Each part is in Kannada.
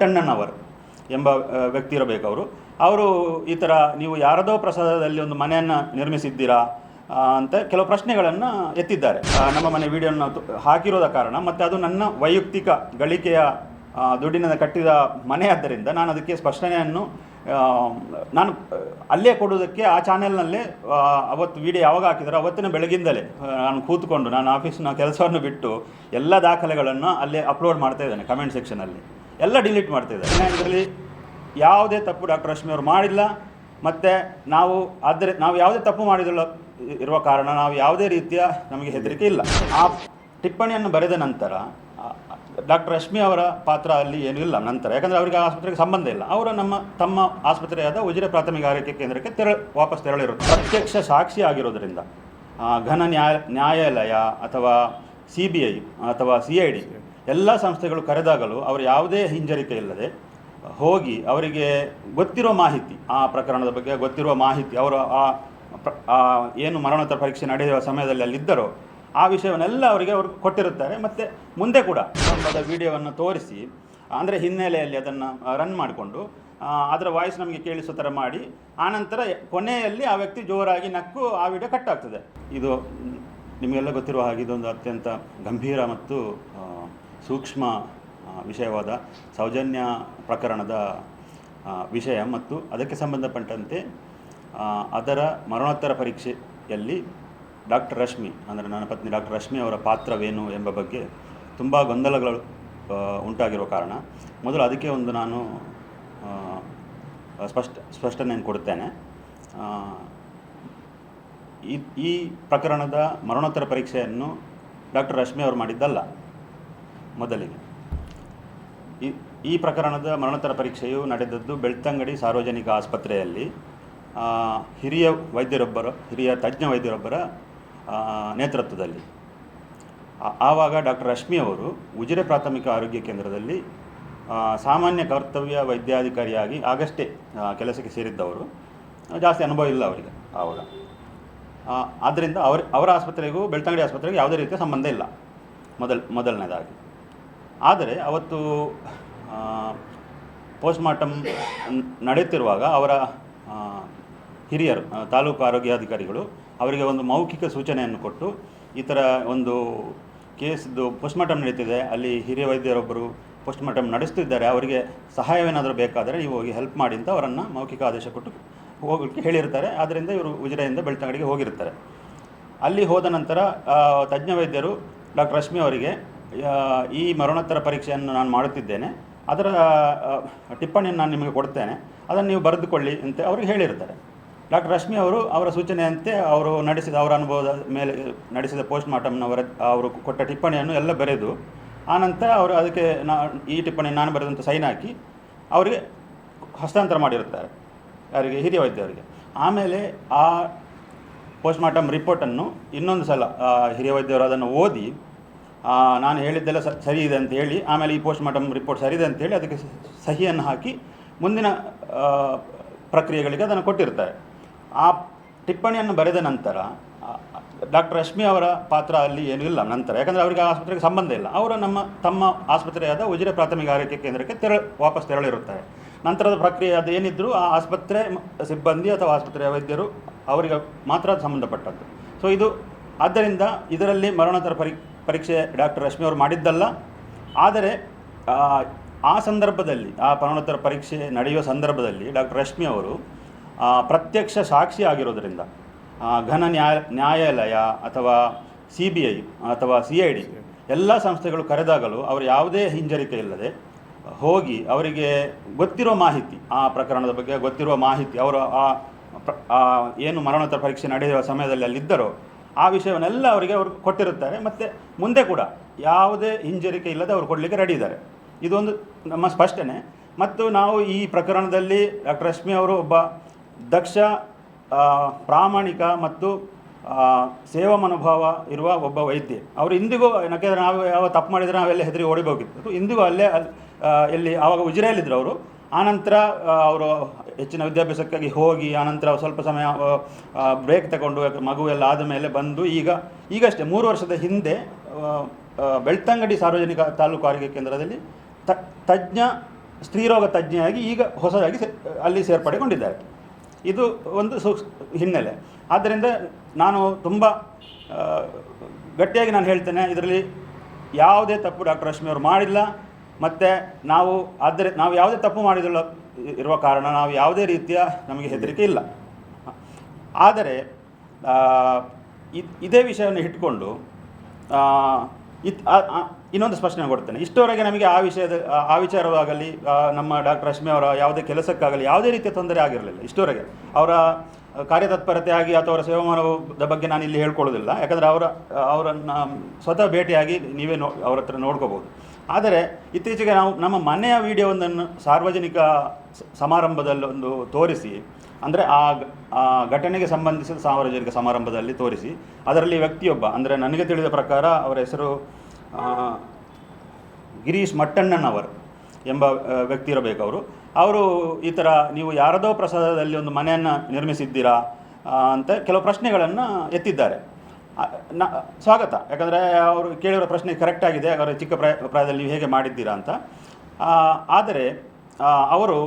ಟಣ್ಣನವರು ಎಂಬ ವ್ಯಕ್ತಿ ಇರಬೇಕು. ಅವರು ಈ ಥರ ನೀವು ಯಾರದೋ ಪ್ರಸಾದದಲ್ಲಿ ಒಂದು ಮನೆಯನ್ನು ನಿರ್ಮಿಸಿದ್ದೀರಾ ಅಂತ ಕೆಲವು ಪ್ರಶ್ನೆಗಳನ್ನು ಎತ್ತಿದ್ದಾರೆ. ನಮ್ಮ ಮನೆ ವಿಡಿಯೋನ ಹಾಕಿರೋದ ಕಾರಣ ಮತ್ತು ಅದು ನನ್ನ ವೈಯಕ್ತಿಕ ಗಳಿಕೆಯ ದುಡ್ಡಿನಿಂದ ಕಟ್ಟಿದ ಮನೆ ಆದ್ದರಿಂದ ನಾನು ಅದಕ್ಕೆ ಸ್ಪಷ್ಟನೆಯನ್ನು ನಾನು ಅಲ್ಲೇ ಕೊಡೋದಕ್ಕೆ ಆ ಚಾನೆಲ್ನಲ್ಲೇ ಅವತ್ತು ವಿಡಿಯೋ ಯಾವಾಗ ಹಾಕಿದರೆ ಅವತ್ತಿನ ಬೆಳಗಿಂದಲೇ ನಾನು ಕೂತ್ಕೊಂಡು ನಾನು ಆಫೀಸ್ನ ಕೆಲಸವನ್ನು ಬಿಟ್ಟು ಎಲ್ಲ ದಾಖಲೆಗಳನ್ನು ಅಲ್ಲೇ ಅಪ್ಲೋಡ್ ಮಾಡ್ತಾ ಇದ್ದೇನೆ. ಕಮೆಂಟ್ ಸೆಕ್ಷನಲ್ಲಿ ಎಲ್ಲ ಡಿಲೀಟ್ ಮಾಡ್ತಾ ಇದ್ದೇನೆ. ಇದರಲ್ಲಿ ಯಾವುದೇ ತಪ್ಪು ಡಾಕ್ಟರ್ ರಶ್ಮಿ ಅವರು ಮಾಡಿಲ್ಲ. ಮತ್ತು ನಾವು ಯಾವುದೇ ತಪ್ಪು ಮಾಡಿದಿಲ್ಲ ಇರುವ ಕಾರಣ ನಾವು ಯಾವುದೇ ರೀತಿಯ ನಮಗೆ ಹೆದರಿಕೆ ಇಲ್ಲ. ಆ ಟಿಪ್ಪಣಿಯನ್ನು ಬರೆದ ನಂತರ ಡಾಕ್ಟರ್ ರಶ್ಮಿ ಅವರ ಪಾತ್ರ ಅಲ್ಲಿ ಏನೂ ಇಲ್ಲ ನಂತರ, ಯಾಕಂದರೆ ಅವರಿಗೆ ಆಸ್ಪತ್ರೆಗೆ ಸಂಬಂಧ ಇಲ್ಲ. ಅವರು ತಮ್ಮ ಆಸ್ಪತ್ರೆಯಾದ ಉಜಿರೆ ಪ್ರಾಥಮಿಕ ಆರೋಗ್ಯ ಕೇಂದ್ರಕ್ಕೆ ವಾಪಸ್ ತೆರಳಿರುತ್ತೆ. ಪ್ರತ್ಯಕ್ಷ ಸಾಕ್ಷಿ ಆಗಿರೋದ್ರಿಂದ ಘನ ನ್ಯಾಯಾಲಯ ಅಥವಾ CBI ಅಥವಾ CID ಎಲ್ಲ ಸಂಸ್ಥೆಗಳು ಕರೆದಾಗಲೂ ಅವರು ಯಾವುದೇ ಹಿಂಜರಿಕೆ ಇಲ್ಲದೆ ಹೋಗಿ ಅವರಿಗೆ ಗೊತ್ತಿರೋ ಮಾಹಿತಿ, ಆ ಪ್ರಕರಣದ ಬಗ್ಗೆ ಗೊತ್ತಿರುವ ಮಾಹಿತಿ, ಅವರು ಏನು ಮರಣೋತ್ತರ ಪರೀಕ್ಷೆ ನಡೆಯುವ ಸಮಯದಲ್ಲಿ ಅಲ್ಲಿದ್ದರೋ ಆ ವಿಷಯವನ್ನೆಲ್ಲ ಅವರು ಕೊಟ್ಟಿರುತ್ತಾರೆ. ಮತ್ತು ಮುಂದೆ ಕೂಡ ಸಂಬಂಧದ ವಿಡಿಯೋವನ್ನು ತೋರಿಸಿ, ಅಂದರೆ ಹಿನ್ನೆಲೆಯಲ್ಲಿ ಅದನ್ನು ರನ್ ಮಾಡಿಕೊಂಡು ಅದರ ವಾಯ್ಸ್ ನಮಗೆ ಕೇಳಿಸೋ ಥರ ಮಾಡಿ, ಆನಂತರ ಕೊನೆಯಲ್ಲಿ ಆ ವ್ಯಕ್ತಿ ಜೋರಾಗಿ ನಕ್ಕು ಆ ವಿಡಿಯೋ ಕಟ್ ಆಗ್ತದೆ. ಇದು ನಿಮಗೆಲ್ಲ ಗೊತ್ತಿರುವ ಹಾಗೆ ಇದೊಂದು ಅತ್ಯಂತ ಗಂಭೀರ ಮತ್ತು ಸೂಕ್ಷ್ಮ ವಿಷಯವಾದ ಸೌಜನ್ಯ ಪ್ರಕರಣದ ವಿಷಯ ಮತ್ತು ಅದಕ್ಕೆ ಸಂಬಂಧಪಟ್ಟಂತೆ ಅದರ ಮರಣೋತ್ತರ ಪರೀಕ್ಷೆಯಲ್ಲಿ ಡಾಕ್ಟರ್ ರಶ್ಮಿ, ಅಂದರೆ ನನ್ನ ಪತ್ನಿ ಡಾಕ್ಟರ್ ರಶ್ಮಿ ಅವರ ಪಾತ್ರವೇನು ಎಂಬ ಬಗ್ಗೆ ತುಂಬ ಗೊಂದಲಗಳು ಉಂಟಾಗಿರೋ ಕಾರಣ ಮೊದಲು ಅದಕ್ಕೆ ಒಂದು ನಾನು ಸ್ಪಷ್ಟನೆಯನ್ನು ಕೊಡುತ್ತೇನೆ. ಈ ಪ್ರಕರಣದ ಮರಣೋತ್ತರ ಪರೀಕ್ಷೆಯನ್ನು ಡಾಕ್ಟರ್ ರಶ್ಮಿ ಅವರು ಮಾಡಿದ್ದಲ್ಲ. ಮೊದಲಿಗೆ ಈ ಪ್ರಕರಣದ ಮರಣೋತ್ತರ ಪರೀಕ್ಷೆಯು ನಡೆದದ್ದು ಬೆಳ್ತಂಗಡಿ ಸಾರ್ವಜನಿಕ ಆಸ್ಪತ್ರೆಯಲ್ಲಿ ಹಿರಿಯ ತಜ್ಞ ವೈದ್ಯರೊಬ್ಬರ ನೇತೃತ್ವದಲ್ಲಿ. ಆವಾಗ ಡಾಕ್ಟರ್ ರಶ್ಮಿ ಅವರು ಉಜಿರೆ ಪ್ರಾಥಮಿಕ ಆರೋಗ್ಯ ಕೇಂದ್ರದಲ್ಲಿ ಸಾಮಾನ್ಯ ಕರ್ತವ್ಯ ವೈದ್ಯಾಧಿಕಾರಿಯಾಗಿ ಆಗಷ್ಟೇ ಕೆಲಸಕ್ಕೆ ಸೇರಿದ್ದವರು. ಜಾಸ್ತಿ ಅನುಭವ ಇಲ್ಲ ಅವರಿಗೆ ಆವಾಗ. ಆದ್ದರಿಂದ ಅವರ ಆಸ್ಪತ್ರೆಗೂ ಬೆಳ್ತಂಗಡಿ ಆಸ್ಪತ್ರೆಗೂ ಯಾವುದೇ ರೀತಿಯ ಸಂಬಂಧ ಇಲ್ಲ ಮೊದಲನೇದಾಗಿ. ಆದರೆ ಅವತ್ತು ಪೋಸ್ಟ್ಮಾರ್ಟಮ್ ನಡೆಯುತ್ತಿರುವಾಗ ಅವರ ಹಿರಿಯರು ತಾಲೂಕು ಆರೋಗ್ಯಾಧಿಕಾರಿಗಳು ಅವರಿಗೆ ಒಂದು ಮೌಖಿಕ ಸೂಚನೆಯನ್ನು ಕೊಟ್ಟು, ಈ ಥರ ಒಂದು ಕೇಸ್ದು ಪೋಸ್ಟ್ಮಾರ್ಟಮ್ ನಡೀತಿದೆ, ಅಲ್ಲಿ ಹಿರಿಯ ವೈದ್ಯರೊಬ್ಬರು ಪೋಸ್ಟ್ಮಾರ್ಟಮ್ ನಡೆಸ್ತಿದ್ದಾರೆ, ಅವರಿಗೆ ಸಹಾಯವೇನಾದರೂ ಬೇಕಾದರೆ ನೀವು ಹೋಗಿ ಹೆಲ್ಪ್ ಮಾಡಿ ಅಂತ ಅವರನ್ನು ಮೌಖಿಕ ಆದೇಶ ಕೊಟ್ಟು ಹೋಗಲಿಕ್ಕೆ ಹೇಳಿರ್ತಾರೆ. ಆದ್ದರಿಂದ ಇವರು ಉಜಿರೆಯಿಂದ ಬೆಳ್ತಂಗಡಿಗೆ ಹೋಗಿರ್ತಾರೆ. ಅಲ್ಲಿ ಹೋದ ನಂತರ ತಜ್ಞ ವೈದ್ಯರು ಡಾಕ್ಟರ್ ರಶ್ಮಿ ಅವರಿಗೆ ಈ ಮರಣೋತ್ತರ ಪರೀಕ್ಷೆಯನ್ನು ನಾನು ಮಾಡುತ್ತಿದ್ದೇನೆ, ಅದರ ಟಿಪ್ಪಣಿಯನ್ನು ನಾನು ನಿಮಗೆ ಕೊಡ್ತೇನೆ, ಅದನ್ನು ನೀವು ಬರೆದುಕೊಳ್ಳಿ ಅಂತ ಅವ್ರಿಗೆ ಹೇಳಿರ್ತಾರೆ. ಡಾಕ್ಟರ್ ರಶ್ಮಿ ಅವರು ಅವರ ಸೂಚನೆಯಂತೆ ಅವರು ಅವರ ಅನುಭವದ ಮೇಲೆ ನಡೆಸಿದ ಪೋಸ್ಟ್ಮಾರ್ಟಮ್ನವರ ಅವರು ಕೊಟ್ಟ ಟಿಪ್ಪಣಿಯನ್ನು ಎಲ್ಲ ಬರೆದು, ಆನಂತರ ಅವರು ಅದಕ್ಕೆ ಈ ಟಿಪ್ಪಣಿ ನಾನು ಬರೆದಂಥ ಸೈನ್ ಹಾಕಿ ಅವರಿಗೆ ಹಸ್ತಾಂತರ ಮಾಡಿರುತ್ತಾರೆ, ಯಾರಿಗೆ, ಹಿರಿಯ ವೈದ್ಯರಿಗೆ. ಆಮೇಲೆ ಆ ಪೋಸ್ಟ್ಮಾರ್ಟಮ್ ರಿಪೋರ್ಟನ್ನು ಇನ್ನೊಂದು ಸಲ ಹಿರಿಯ ವೈದ್ಯರು ಅದನ್ನು ಓದಿ ನಾನು ಹೇಳಿದ್ದೆಲ್ಲ ಸರಿ ಇದೆ ಅಂತ ಹೇಳಿ, ಆಮೇಲೆ ಈ ಪೋಸ್ಟ್ಮಾರ್ಟಮ್ ರಿಪೋರ್ಟ್ ಸರಿ ಇದೆ ಅಂತೇಳಿ ಅದಕ್ಕೆ ಸಹಿಯನ್ನು ಹಾಕಿ ಮುಂದಿನ ಪ್ರಕ್ರಿಯೆಗಳಿಗೆ ಅದನ್ನು ಕೊಟ್ಟಿರ್ತಾರೆ. ಆ ಟಿಪ್ಪಣಿಯನ್ನು ಬರೆದ ನಂತರ ಡಾಕ್ಟರ್ ರಶ್ಮಿ ಅವರ ಪಾತ್ರ ಅಲ್ಲಿ ಏನೂ ಇಲ್ಲ ನಂತರ, ಯಾಕಂದರೆ ಅವರಿಗೆ ಆಸ್ಪತ್ರೆಗೆ ಸಂಬಂಧ ಇಲ್ಲ. ಅವರು ತಮ್ಮ ಆಸ್ಪತ್ರೆಯಾದ ಉಜಿರೆ ಪ್ರಾಥಮಿಕ ಆರೋಗ್ಯ ಕೇಂದ್ರಕ್ಕೆ ವಾಪಸ್ ತೆರಳಿರುತ್ತಾರೆ. ನಂತರದ ಪ್ರಕ್ರಿಯೆ ಅದು ಏನಿದ್ದರೂ ಆ ಆಸ್ಪತ್ರೆ ಸಿಬ್ಬಂದಿ ಅಥವಾ ಆಸ್ಪತ್ರೆಯ ವೈದ್ಯರು ಅವರಿಗೆ ಮಾತ್ರ ಸಂಬಂಧಪಟ್ಟದ್ದು. ಸೊ ಆದ್ದರಿಂದ ಇದರಲ್ಲಿ ಮರಣೋತ್ತರ ಪರೀಕ್ಷೆ ಡಾಕ್ಟರ್ ರಶ್ಮಿ ಅವರು ಮಾಡಿದ್ದಲ್ಲ. ಆದರೆ ಆ ಸಂದರ್ಭದಲ್ಲಿ, ಆ ಮರಣೋತ್ತರ ಪರೀಕ್ಷೆ ನಡೆಯುವ ಸಂದರ್ಭದಲ್ಲಿ ಡಾಕ್ಟರ್ ರಶ್ಮಿ ಅವರು ಪ್ರತ್ಯಕ್ಷ ಸಾಕ್ಷಿ ಆಗಿರೋದರಿಂದ ಘನ ನ್ಯಾಯಾಲಯ ಅಥವಾ CBI ಅಥವಾ CID ಎಲ್ಲ ಸಂಸ್ಥೆಗಳು ಕರೆದಾಗಲೂ ಅವರು ಯಾವುದೇ ಹಿಂಜರಿಕೆ ಇಲ್ಲದೆ ಹೋಗಿ ಅವರಿಗೆ ಗೊತ್ತಿರೋ ಮಾಹಿತಿ, ಆ ಪ್ರಕರಣದ ಬಗ್ಗೆ ಗೊತ್ತಿರುವ ಮಾಹಿತಿ, ಅವರು ಏನು ಮರಣೋತ್ತರ ಪರೀಕ್ಷೆ ನಡೆಯುವ ಸಮಯದಲ್ಲಿ ಅಲ್ಲಿದ್ದರೋ ಆ ವಿಷಯವನ್ನೆಲ್ಲ ಅವರು ಕೊಟ್ಟಿರುತ್ತಾರೆ. ಮತ್ತು ಮುಂದೆ ಕೂಡ ಯಾವುದೇ ಹಿಂಜರಿಕೆ ಇಲ್ಲದೆ ಅವರು ಕೊಡಲಿಕ್ಕೆ ರೆಡಿ ಇದ್ದಾರೆ. ಇದೊಂದು ನಮ್ಮ ಸ್ಪಷ್ಟನೆ. ಮತ್ತು ನಾವು ಈ ಪ್ರಕರಣದಲ್ಲಿ ಡಾಕ್ಟರ್ ರಶ್ಮಿ ಅವರು ಒಬ್ಬ ದಕ್ಷ, ಪ್ರಾಮಾಣಿಕ ಮತ್ತು ಸೇವಾ ಮನೋಭಾವ ಇರುವ ಒಬ್ಬ ವೈದ್ಯ. ಅವರು ಇಂದಿಗೂ, ಯಾಕೆಂದರೆ ನಾವು ಯಾವ ತಪ್ಪು ಮಾಡಿದರೆ ನಾವೆಲ್ಲ ಹೆದರಿ ಓಡಿಬೋಗಿತ್ತು. ಇಂದಿಗೂ ಎಲ್ಲಿ ಆವಾಗ ಉಜಿರೆಯಲ್ಲಿದ್ದರು ಅವರು. ಆನಂತರ ಅವರು ಹೆಚ್ಚಿನ ವಿದ್ಯಾಭ್ಯಾಸಕ್ಕಾಗಿ ಹೋಗಿ ಆನಂತರ ಸ್ವಲ್ಪ ಸಮಯ ಬ್ರೇಕ್ ತಗೊಂಡು ಮಗು ಎಲ್ಲ ಆದ ಮೇಲೆ ಬಂದು ಈಗಷ್ಟೇ 3 ವರ್ಷದ ಹಿಂದೆ ಬೆಳ್ತಂಗಡಿ ಸಾರ್ವಜನಿಕ ತಾಲೂಕು ಆರೋಗ್ಯ ಕೇಂದ್ರದಲ್ಲಿ ತಜ್ಞ ಸ್ತ್ರೀರೋಗ ತಜ್ಞೆಯಾಗಿ ಈಗ ಹೊಸದಾಗಿ ಅಲ್ಲಿ ಸೇರ್ಪಡೆಗೊಂಡಿದ್ದಾರೆ. ಇದು ಒಂದು ಹಿನ್ನೆಲೆ. ಆದ್ದರಿಂದ ನಾನು ತುಂಬ ಗಟ್ಟಿಯಾಗಿ ನಾನು ಹೇಳ್ತೇನೆ, ಇದರಲ್ಲಿ ಯಾವುದೇ ತಪ್ಪು ಡಾಕ್ಟರ್ ರಶ್ಮಿ ಅವರು ಮಾಡಿಲ್ಲ. ಮತ್ತು ನಾವು ಯಾವುದೇ ತಪ್ಪು ಮಾಡಿದಿಲ್ಲ ಇರುವ ಕಾರಣ ನಾವು ಯಾವುದೇ ರೀತಿಯ ನಮಗೆ ಹೆದರಿಕೆ ಇಲ್ಲ. ಆದರೆ ಇದೇ ವಿಷಯವನ್ನು ಇಟ್ಕೊಂಡು ಇನ್ನೊಂದು ಸ್ಪಷ್ಟನೆ ಕೊಡ್ತೇನೆ. ಇಷ್ಟವರೆಗೆ ನಮಗೆ ಆ ವಿಚಾರವಾಗಲಿ ನಮ್ಮ ಡಾಕ್ಟರ್ ರಶ್ಮಿ ಅವರ ಯಾವುದೇ ಕೆಲಸಕ್ಕಾಗಲಿ ಯಾವುದೇ ರೀತಿಯ ತೊಂದರೆ ಆಗಿರಲಿಲ್ಲ ಇಷ್ಟವರೆಗೆ. ಅವರ ಕಾರ್ಯತತ್ಪರತೆ ಆಗಿ ಅಥವಾ ಅವರ ಸೇವಾ ಮನೋಭಾವದ ಬಗ್ಗೆ ನಾನು ಇಲ್ಲಿ ಹೇಳ್ಕೊಳ್ಳೋದಿಲ್ಲ, ಯಾಕಂದರೆ ಅವರನ್ನು ಸ್ವತಃ ಭೇಟಿಯಾಗಿ ನೀವೇ ಅವ್ರ ಹತ್ರ ನೋಡ್ಕೋಬೋದು. ಆದರೆ ಇತ್ತೀಚೆಗೆ ನಾವು ನಮ್ಮ ಮನೆಯ ವಿಡಿಯೋವೊಂದನ್ನು ಸಾರ್ವಜನಿಕ ಸಮಾರಂಭದಲ್ಲೊಂದು ತೋರಿಸಿ, ಅಂದರೆ ಆ ಘಟನೆಗೆ ಸಂಬಂಧಿಸಿದ ಸಾರ್ವಜನಿಕ ಸಮಾರಂಭದಲ್ಲಿ ತೋರಿಸಿ, ಅದರಲ್ಲಿ ವ್ಯಕ್ತಿಯೊಬ್ಬ, ಅಂದರೆ ನನಗೆ ತಿಳಿದ ಪ್ರಕಾರ ಅವರ ಹೆಸರು ಗಿರೀಶ್ ಮಟ್ಟಣ್ಣನವರ್ ಎಂಬ ವ್ಯಕ್ತಿ ಇರಬೇಕು. ಅವರು ಈ ಥರ ನೀವು ಯಾರದೋ ಪ್ರಸಾದದಲ್ಲಿ ಒಂದು ಮನೆಯನ್ನು ನಿರ್ಮಿಸಿದ್ದೀರಾ ಅಂತ ಕೆಲವು ಪ್ರಶ್ನೆಗಳನ್ನು ಎತ್ತಿದ್ದಾರೆ. ಸ್ವಾಗತ, ಯಾಕಂದರೆ ಅವರು ಕೇಳಿರೋ ಪ್ರಶ್ನೆ ಕರೆಕ್ಟಾಗಿದೆ, ಅವರ ಚಿಕ್ಕ ಪ್ರಾಯದಲ್ಲಿ ನೀವು ಹೇಗೆ ಮಾಡಿದ್ದೀರಾ ಅಂತ. ಆದರೆ ಅವರು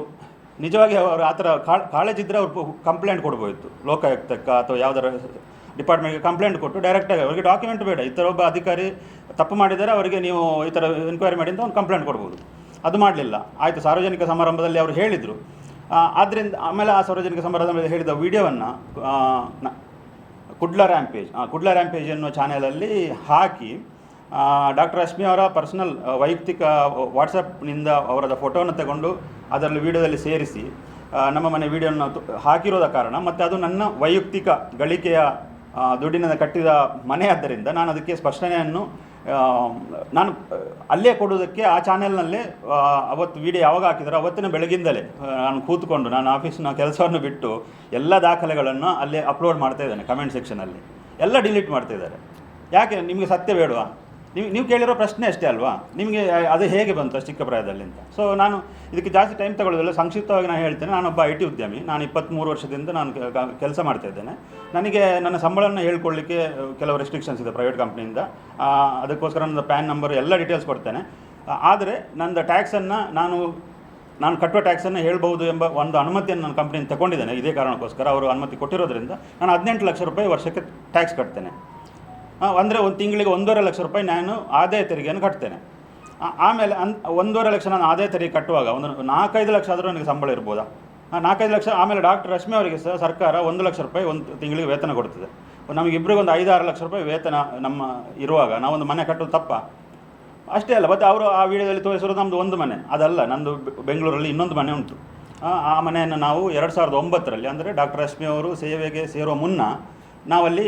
ನಿಜವಾಗಿ ಅವರು ಆ ಥರ ಕಾಳಜಿದ್ದರೆ ಅವರು ಕಂಪ್ಲೇಂಟ್ ಕೊಡ್ಬೋದಿತ್ತು ಲೋಕಾಯುಕ್ತಕ್ಕೆ ಅಥವಾ ಯಾವುದರ ಡಿಪಾರ್ಟ್ಮೆಂಟ್ಗೆ ಕಂಪ್ಲೇಂಟ್ ಕೊಟ್ಟು ಡೈರೆಕ್ಟಾಗಿ ಅವರಿಗೆ ಡಾಕ್ಯುಮೆಂಟ್ ಬೇಡ, ಈ ಥರ ಒಬ್ಬ ಅಧಿಕಾರಿ ತಪ್ಪು ಮಾಡಿದರೆ ಅವರಿಗೆ ನೀವು ಈ ಥರ ಎನ್ಕ್ವೈರಿ ಮಾಡಿ ಅಂತ ಒಂದು ಕಂಪ್ಲೇಂಟ್ ಕೊಡ್ಬೋದು. ಅದು ಮಾಡಲಿಲ್ಲ. ಆಯಿತು, ಸಾರ್ವಜನಿಕ ಸಮಾರಂಭದಲ್ಲಿ ಅವರು ಹೇಳಿದರು. ಆದ್ದರಿಂದ ಆಮೇಲೆ ಆ ಸಾರ್ವಜನಿಕ ಸಮಾರಂಭದಲ್ಲಿ ಹೇಳಿದ ವಿಡಿಯೋವನ್ನು ಕುಡ್ಲ ರ್ಯಾಂಪೇಜ್ ಎನ್ನುವ ಚಾನೆಲಲ್ಲಿ ಹಾಕಿ ಡಾಕ್ಟರ್ ರಶ್ಮಿ ಅವರ ಪರ್ಸನಲ್ ವೈಯಕ್ತಿಕ ವಾಟ್ಸಪ್ನಿಂದ ಅವರದ ಫೋಟೋವನ್ನು ತಗೊಂಡು ಅದರಲ್ಲಿ ವಿಡಿಯೋದಲ್ಲಿ ಸೇರಿಸಿ ನಮ್ಮ ಮನೆ ವಿಡಿಯೋನ ಹಾಕಿರೋದ ಕಾರಣ, ಮತ್ತು ಅದು ನನ್ನ ವೈಯಕ್ತಿಕ ಗಳಿಕೆಯ ದುಡ್ಡಿನಿಂದ ಕಟ್ಟಿದ ಮನೆ ಆದ್ದರಿಂದ ನಾನು ಅದಕ್ಕೆ ಸ್ಪಷ್ಟನೆಯನ್ನು ನಾನು ಅಲ್ಲೇ ಕೊಡೋದಕ್ಕೆ ಆ ಚಾನೆಲ್ನಲ್ಲೇ ಅವತ್ತು ವಿಡಿಯೋ ಯಾವಾಗ ಹಾಕಿದಾರೋ ಅವತ್ತಿನ ಬೆಳಗಿಂದಲೇ ನಾನು ಕೂತ್ಕೊಂಡು ನಾನು ಆಫೀಸ್ನ ಕೆಲಸವನ್ನು ಬಿಟ್ಟು ಎಲ್ಲ ದಾಖಲೆಗಳನ್ನು ಅಲ್ಲೇ ಅಪ್ಲೋಡ್ ಮಾಡ್ತಾ ಇದ್ದೇನೆ. ಕಮೆಂಟ್ ಸೆಕ್ಷನಲ್ಲಿ ಎಲ್ಲ ಡಿಲೀಟ್ ಮಾಡ್ತಾಯಿದ್ದಾರೆ. ಯಾಕೆ? ನಿಮಗೆ ಸತ್ಯ ಬೇಡವಾ? ನೀವು ಕೇಳಿರೋ ಪ್ರಶ್ನೆ ಅಷ್ಟೇ ಅಲ್ವಾ, ನಿಮಗೆ ಅದು ಹೇಗೆ ಬಂತು ಅಷ್ಟು ಚಿಕ್ಕ ಪ್ರಾಯದಲ್ಲಿ ಅಂತ. ಸೊ ನಾನು ಇದಕ್ಕೆ ಜಾಸ್ತಿ ಟೈಮ್ ತಗೊಳ್ಳೋದಿಲ್ಲ, ಸಂಕ್ಷಿಪ್ತವಾಗಿ ನಾನು ಹೇಳ್ತೇನೆ. ನಾನೊಬ್ಬ IT ಉದ್ಯಮಿ. ನಾನು 23 ವರ್ಷದಿಂದ ನಾನು ಕೆಲಸ ಮಾಡ್ತಾಯಿದ್ದೇನೆ. ನನಗೆ ನನ್ನ ಸಂಬಳವನ್ನು ಹೇಳ್ಕೊಳ್ಳಿಕ್ಕೆ ಕೆಲವು ರೆಸ್ಟ್ರಿಕ್ಷನ್ಸ್ ಇದೆ ಪ್ರೈವೇಟ್ ಕಂಪ್ನಿಯಿಂದ. ಅದಕ್ಕೋಸ್ಕರ ನನ್ನ ಪ್ಯಾನ್ ನಂಬರ್ ಎಲ್ಲ ಡೀಟೇಲ್ಸ್ ಕೊಡ್ತೇನೆ. ಆದರೆ ನನ್ನ ಟ್ಯಾಕ್ಸನ್ನು ನಾನು ಕಟ್ಟುವ ಟ್ಯಾಕ್ಸನ್ನು ಹೇಳ್ಬೋದು ಎಂಬ ಒಂದು ಅನುಮತಿಯನ್ನು ನಾನು ಕಂಪ್ನಿಯಿಂದ ತಗೊಂಡಿದ್ದೇನೆ. ಇದೇ ಕಾರಣಕ್ಕೋಸ್ಕರ ಅವರು ಅನುಮತಿ ಕೊಟ್ಟಿರೋದ್ರಿಂದ ನಾನು 18 ಲಕ್ಷ ರೂಪಾಯಿ ವರ್ಷಕ್ಕೆ ಟ್ಯಾಕ್ಸ್ ಕಟ್ತೇನೆ. ಅಂದರೆ ಒಂದು ತಿಂಗಳಿಗೆ 1.5 ಲಕ್ಷ ರೂಪಾಯಿ ನಾನು ಆದಾಯ ತೆರಿಗೆಯನ್ನು ಕಟ್ತೇನೆ. ಆಮೇಲೆ 1.5 ಲಕ್ಷ ನಾನು ಆದಾಯ ತೆರಿಗೆ ಕಟ್ಟುವಾಗ ಒಂದು 4-5 ಲಕ್ಷ ಆದರೂ ನನಗೆ ಸಂಬಳ ಇರ್ಬೋದಾ? 4-5 ಲಕ್ಷ. ಆಮೇಲೆ ಡಾಕ್ಟರ್ ರಶ್ಮಿ ಅವರಿಗೆ ಸಹ ಸರ್ಕಾರ 1 ಲಕ್ಷ ರೂಪಾಯಿ ಒಂದು ತಿಂಗಳಿಗೆ ವೇತನ ಕೊಡ್ತದೆ. ನಮಗಿಬ್ಬರಿಗೆ ಒಂದು 5-6 ಲಕ್ಷ ರೂಪಾಯಿ ವೇತನ ನಮ್ಮ ಇರುವಾಗ ನಾವೊಂದು ಮನೆ ಕಟ್ಟೋದು ತಪ್ಪಾ? ಅಷ್ಟೇ ಅಲ್ಲ, ಮತ್ತು ಅವರು ಆ ವಿಡಿಯೋದಲ್ಲಿ ತೋರಿಸಿರೋದು ನಮ್ಮದು ಒಂದು ಮನೆ ಅದಲ್ಲ, ನಂದು ಬೆಂಗಳೂರಲ್ಲಿ ಇನ್ನೊಂದು ಮನೆ ಉಂಟು. ಆ ಮನೆಯನ್ನು ನಾವು 2009ರಲ್ಲಿ, ಅಂದರೆ ಡಾಕ್ಟರ್ ರಶ್ಮಿ ಅವರು ಸೇವೆಗೆ ಸೇರುವ ಮುನ್ನ ನಾವಲ್ಲಿ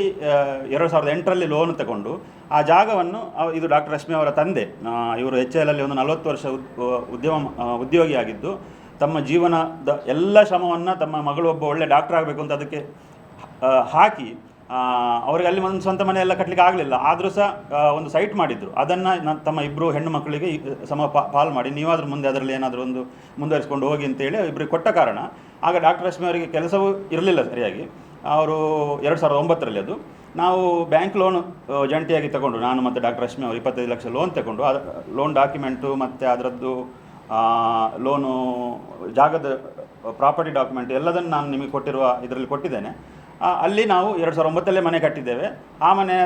2008ರಲ್ಲಿ ಲೋನ್ ತಗೊಂಡು ಆ ಜಾಗವನ್ನು, ಇದು ಡಾಕ್ಟರ್ ರಶ್ಮಿ ಅವರ ತಂದೆ, ಇವರು HAL ಅಲ್ಲಿ ಒಂದು 40 ವರ್ಷ ಉದ್ಯೋಗಿಯಾಗಿದ್ದು ತಮ್ಮ ಜೀವನದ ಎಲ್ಲ ಶ್ರಮವನ್ನು ತಮ್ಮ ಮಗಳು ಒಬ್ಬ ಒಳ್ಳೆ ಡಾಕ್ಟರ್ ಆಗಬೇಕು ಅಂತ ಅದಕ್ಕೆ ಹಾಕಿ ಅವರಿಗೆ ಅಲ್ಲಿ ಒಂದು ಸ್ವಂತ ಮನೆಯೆಲ್ಲ ಕಟ್ಟಲಿಕ್ಕೆ ಆಗಲಿಲ್ಲ. ಆದರೂ ಸಹ ಒಂದು ಸೈಟ್ ಮಾಡಿದ್ರು. ಅದನ್ನು ತಮ್ಮ ಇಬ್ಬರು ಹೆಣ್ಣು ಮಕ್ಕಳಿಗೆ ಪಾಲು ಮಾಡಿ ನೀವಾದರೂ ಮುಂದೆ ಅದರಲ್ಲಿ ಏನಾದರೂ ಒಂದು ಮುಂದುವರಿಸ್ಕೊಂಡು ಹೋಗಿ ಅಂತೇಳಿ ಇಬ್ಬರಿಗೆ ಕೊಟ್ಟ ಕಾರಣ ಆಗ ಡಾಕ್ಟರ್ ರಶ್ಮಿ ಅವರಿಗೆ ಕೆಲಸವೂ ಇರಲಿಲ್ಲ ಸರಿಯಾಗಿ. ಅವರು 2009ರಲ್ಲಿ ಅದು ನಾವು ಬ್ಯಾಂಕ್ ಲೋನು ಜಂಟಿಯಾಗಿ ತಗೊಂಡು, ನಾನು ಮತ್ತು ಡಾಕ್ಟರ್ ರಶ್ಮಿ ಅವರು 25 ಲಕ್ಷ ಲೋನ್ ತಗೊಂಡು ಲೋನ್ ಡಾಕ್ಯುಮೆಂಟು ಮತ್ತು ಅದರದ್ದು ಲೋನು ಜಾಗದ ಪ್ರಾಪರ್ಟಿ ಡಾಕ್ಯುಮೆಂಟ್ ಎಲ್ಲದನ್ನು ನಾನು ನಿಮಗೆ ಕೊಟ್ಟಿರುವ ಇದರಲ್ಲಿ ಕೊಟ್ಟಿದ್ದೇನೆ. ಅಲ್ಲಿ ನಾವು 2009ಲ್ಲೇ ಮನೆ ಕಟ್ಟಿದ್ದೇವೆ. ಆ ಮನೆ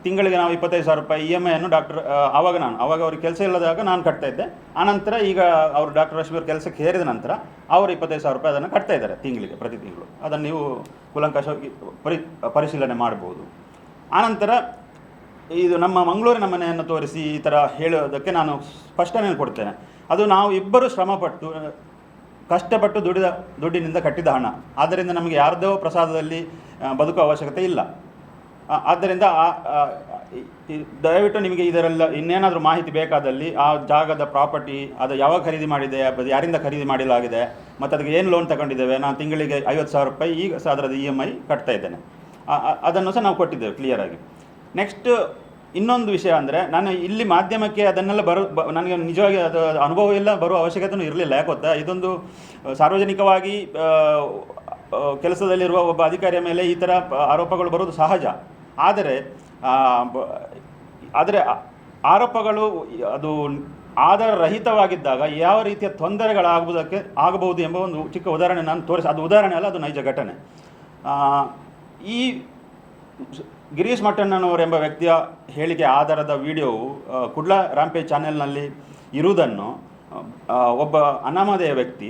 ತಿಂಗಳಿಗೆ ನಾವು 25,000 ರೂಪಾಯಿ EMI ಅನ್ನು ಆವಾಗ ಅವ್ರಿಗೆ ಕೆಲಸ ಇಲ್ಲದಾಗ ನಾನು ಕಟ್ತಾ ಇದ್ದೆ. ಆನಂತರ ಈಗ ಅವರು ಡಾಕ್ಟರ್ ರಶ್ಮಿ ಅವರು ಕೆಲಸಕ್ಕೆ ಸೇರಿದ ನಂತರ ಅವರು 25,000 ರೂಪಾಯಿ ಅದನ್ನು ಕಟ್ತಾ ಇದ್ದಾರೆ ತಿಂಗಳಿಗೆ, ಪ್ರತಿ ತಿಂಗಳು. ಅದನ್ನು ನೀವು ಕೂಲಂಕಷವಾಗಿ ಪರಿಶೀಲನೆ ಮಾಡ್ಬೋದು. ಆನಂತರ ಇದು ನಮ್ಮ ಮಂಗಳೂರಿನ ಮನೆಯನ್ನು ತೋರಿಸಿ ಈ ಥರ ಹೇಳೋದಕ್ಕೆ ನಾನು ಸ್ಪಷ್ಟನೆ ಕೊಡ್ತೇನೆ. ಅದು ನಾವು ಇಬ್ಬರು ಶ್ರಮಪಟ್ಟು ಕಷ್ಟಪಟ್ಟು ದುಡ್ಡಿನಿಂದ ಕಟ್ಟಿದ ಹಣ. ಆದ್ದರಿಂದ ನಮಗೆ ಯಾರದೋ ಪ್ರಸಾದದಲ್ಲಿ ಬದುಕುವ ಅವಶ್ಯಕತೆ ಇಲ್ಲ. ಆದ್ದರಿಂದ ದಯವಿಟ್ಟು ನಿಮಗೆ ಇದರೆಲ್ಲ ಇನ್ನೇನಾದರೂ ಮಾಹಿತಿ ಬೇಕಾದಲ್ಲಿ ಆ ಜಾಗದ ಪ್ರಾಪರ್ಟಿ ಅದು ಯಾವಾಗ ಖರೀದಿ ಮಾಡಿದೆ, ಅದು ಯಾರಿಂದ ಖರೀದಿ ಮಾಡಲಾಗಿದೆ, ಮತ್ತು ಅದಕ್ಕೆ ಏನು ಲೋನ್ ತಗೊಂಡಿದ್ದೇವೆ, ನಾನು ತಿಂಗಳಿಗೆ 50,000 ರೂಪಾಯಿ ಈಗ ಸಹ ಅದರದ್ದು EMI ಕಟ್ತಾ ಇದ್ದೇನೆ. ಅದನ್ನು ಸಹ ನಾವು ಕೊಟ್ಟಿದ್ದೇವೆ ಕ್ಲಿಯರಾಗಿ. ನೆಕ್ಸ್ಟ್ ಇನ್ನೊಂದು ವಿಷಯ ಅಂದರೆ, ನಾನು ಇಲ್ಲಿ ಮಾಧ್ಯಮಕ್ಕೆ ಅದನ್ನೆಲ್ಲ ನನಗೆ ನಿಜವಾಗಿ ಅದು ಅನುಭವ ಇಲ್ಲ, ಬರುವ ಅವಶ್ಯಕತೆಯೂ ಇರಲಿಲ್ಲ. ಯಾಕೆ ಗೊತ್ತಾ, ಇದೊಂದು ಸಾರ್ವಜನಿಕವಾಗಿ ಕೆಲಸದಲ್ಲಿರುವ ಒಬ್ಬ ಅಧಿಕಾರಿಯ ಮೇಲೆ ಈ ಥರ ಆರೋಪಗಳು ಬರೋದು ಸಹಜ. ಆದರೆ ಆರೋಪಗಳು ಅದು ಆಧಾರ ರಹಿತವಾಗಿದ್ದಾಗ ಯಾವ ರೀತಿಯ ಆಗಬಹುದು ಎಂಬ ಒಂದು ಚಿಕ್ಕ ಉದಾಹರಣೆ ನಾನು ಅದು ಉದಾಹರಣೆ ಅಲ್ಲ, ಅದು ನೈಜ ಘಟನೆ. ಈ ಗಿರೀಶ್ ಮಟ್ಟಣ್ಣನವರೆಂಬ ವ್ಯಕ್ತಿಯ ಹೇಳಿಕೆ ಆಧಾರದ ವಿಡಿಯೋವು ಕುಡ್ಲ ರಾಂಪೇಜ್ ಚಾನೆಲ್ನಲ್ಲಿ ಇರುವುದನ್ನು ಒಬ್ಬ ಅನಾಮಧೇಯ ವ್ಯಕ್ತಿ